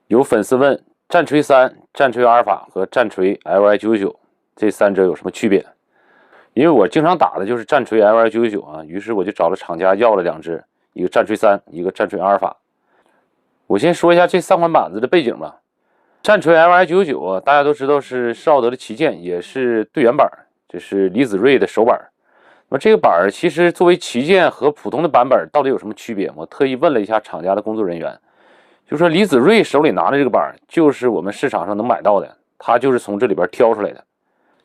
有粉丝问战锤3、战锤阿尔法和战锤 LI999这三者有什么区别？因为我经常打的就是战锤 LI999啊，于是我就找了厂家要了2只，一个战锤3，一个战锤阿尔法。我先说一下这3款板子的背景吧。战锤 LI999啊，大家都知道是施奥德的旗舰，也是队员板，这是李子锐的手板。那么这个板其实作为旗舰和普通的版本到底有什么区别？我特意问了一下厂家的工作人员，就说李子锐手里拿的这个板就是我们市场上能买到的，他就是从这里边挑出来的。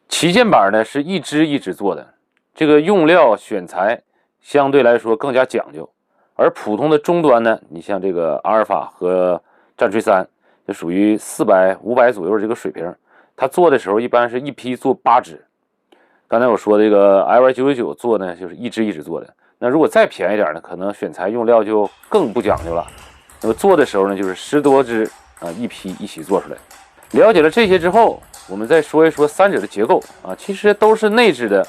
旗舰板呢是一支一支做的，这个用料选材相对来说更加讲究，而普通的中端呢，你像这个阿尔法和战锤3，就属于400、500左右的这个水平，它做的时候一般是一批做8支。刚才我说这个 LI999做呢，就是一支一支做的。那如果再便宜点呢，可能选材用料就更不讲究了。那么做的时候呢，就是10多支一批一起做出来。了解了这些之后，我们再说一说三者的结构啊，其实都是内置的，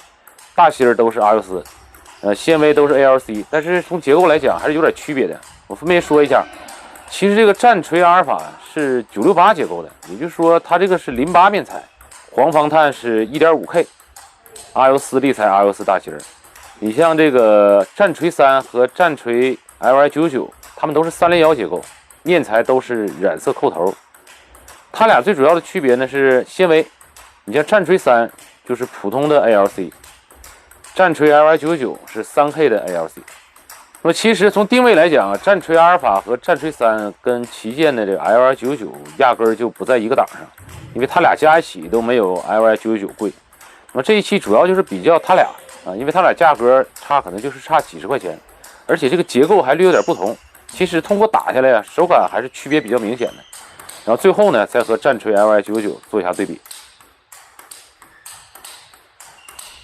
大芯都是阿尤斯，纤维都是 ALC， 但是从结构来讲还是有点区别的。我分别说一下，其实这个战锤阿尔法是968结构的，也就是说它这个是08面材，黄防碳是 1.5K， 阿尤斯立材阿尤斯大芯。你像这个战锤3和战锤 LI999，它们都是301结构，面材都是染色扣头。它俩最主要的区别呢是纤维，你像战锤3就是普通的 ALC， 战锤 LI999是3K 的 ALC。那么其实从定位来讲，战锤阿尔法和战锤3跟旗舰的这个 LI999压根就不在一个档上，因为它俩加一起都没有 LI999贵。那么这一期主要就是比较它俩啊，因为它俩价格差可能就是差几十块钱，而且这个结构还略有点不同。其实通过打下来啊，手感还是区别比较明显的。然后最后呢，再和战锤 LI999做一下对比。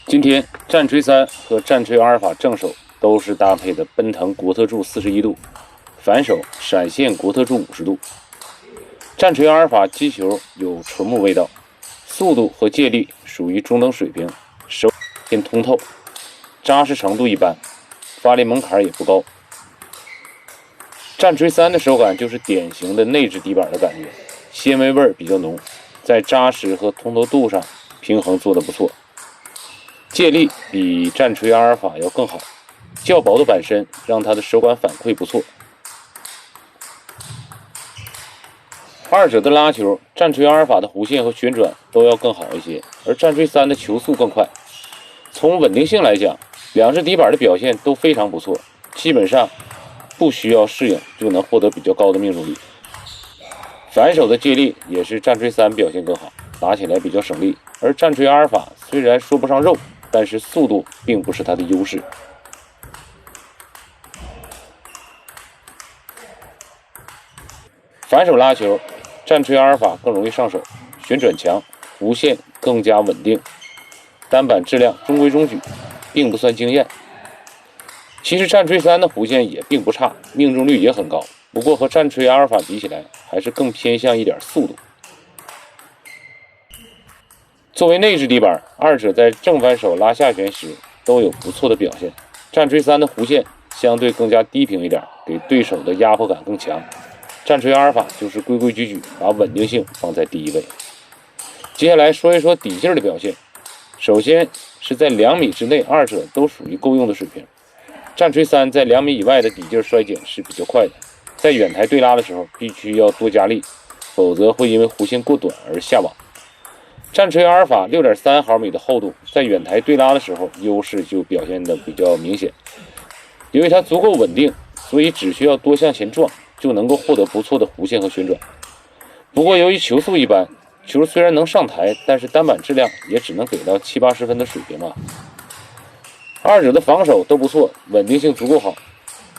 今天战锤3和战锤阿尔法正手都是搭配的奔腾国特柱41度，反手闪现国特柱50度。战锤阿尔法击球有纯木味道，速度和借力属于中等水平，手偏通透，扎实程度一般，发力门槛也不高。战锤3的手感就是典型的内置底板的感觉，纤维味比较浓，在扎实和通透度上平衡做得不错。借力比战锤阿尔法要更好，较薄的板身让它的手感反馈不错。二者的拉球，战锤阿尔法的弧线和旋转都要更好一些，而战锤3的球速更快。从稳定性来讲，两只底板的表现都非常不错，基本上不需要适应就能获得比较高的命中率。反手的借力也是战锤3表现更好，打起来比较省力，而战锤阿尔法虽然说不上肉，但是速度并不是它的优势。反手拉球，战锤阿尔法更容易上手，旋转强，弧线更加稳定，单板质量中规中矩，并不算惊艳。其实战锤3的弧线也并不差，命中率也很高，不过和战锤阿尔法比起来，还是更偏向一点速度。作为内置底板，二者在正反手拉下旋时都有不错的表现。战锤3的弧线相对更加低平一点，给对手的压迫感更强。战锤阿尔法就是规规矩矩，把稳定性放在第一位。接下来说一说底劲的表现。首先是在2米之内，二者都属于够用的水平。战锤3在2米以外的底劲衰减是比较快的，在远台对拉的时候必须要多加力，否则会因为弧线过短而下网。战锤阿尔法 6.3 毫米的厚度，在远台对拉的时候优势就表现得比较明显。由于它足够稳定，所以只需要多向前撞就能够获得不错的弧线和旋转。不过由于球速一般，球虽然能上台，但是单板质量也只能给到70、80分的水平啊。二者的防守都不错，稳定性足够好。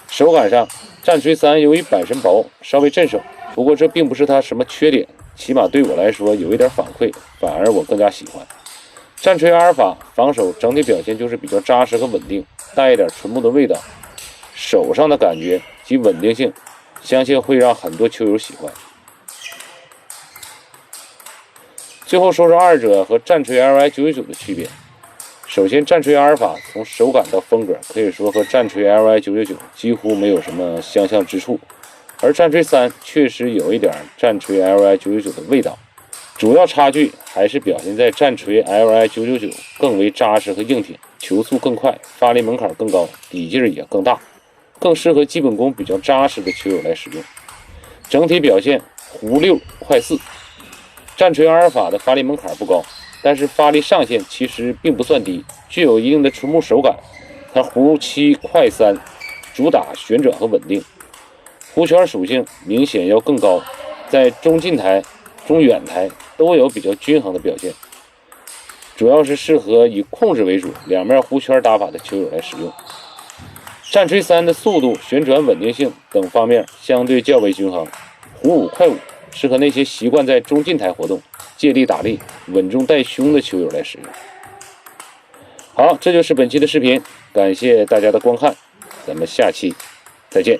手感上，战锤3由于板身薄，稍微镇手，不过这并不是它什么缺点，起码对我来说有一点反馈，反而我更加喜欢。战锤阿尔法防守整体表现就是比较扎实和稳定，带一点纯木的味道，手上的感觉及稳定性，相信会让很多球友喜欢。最后说说二者和战锤 LI999的区别。首先，战锤阿尔法从手感到风格可以说和战锤 LI999几乎没有什么相像之处，而战锤3确实有一点战锤 LY999的味道，主要差距还是表现在战锤 LY999更为扎实和硬挺，球速更快，发力门槛更高，底劲也更大，更适合基本功比较扎实的球友来使用。整体表现弧6快4。战锤阿尔法的发力门槛不高，但是发力上限其实并不算低，具有一定的触摸手感。它弧7快3，主打旋转和稳定，弧圈属性明显要更高，在中近台、中远台都有比较均衡的表现，主要是适合以控制为主、两面弧圈打法的球友来使用。战锤3的速度、旋转稳定性等方面相对较为均衡，弧5快5，适合那些习惯在中近台活动、借力打力、稳中带凶的球友来使用。好，这就是本期的视频，感谢大家的观看，咱们下期再见。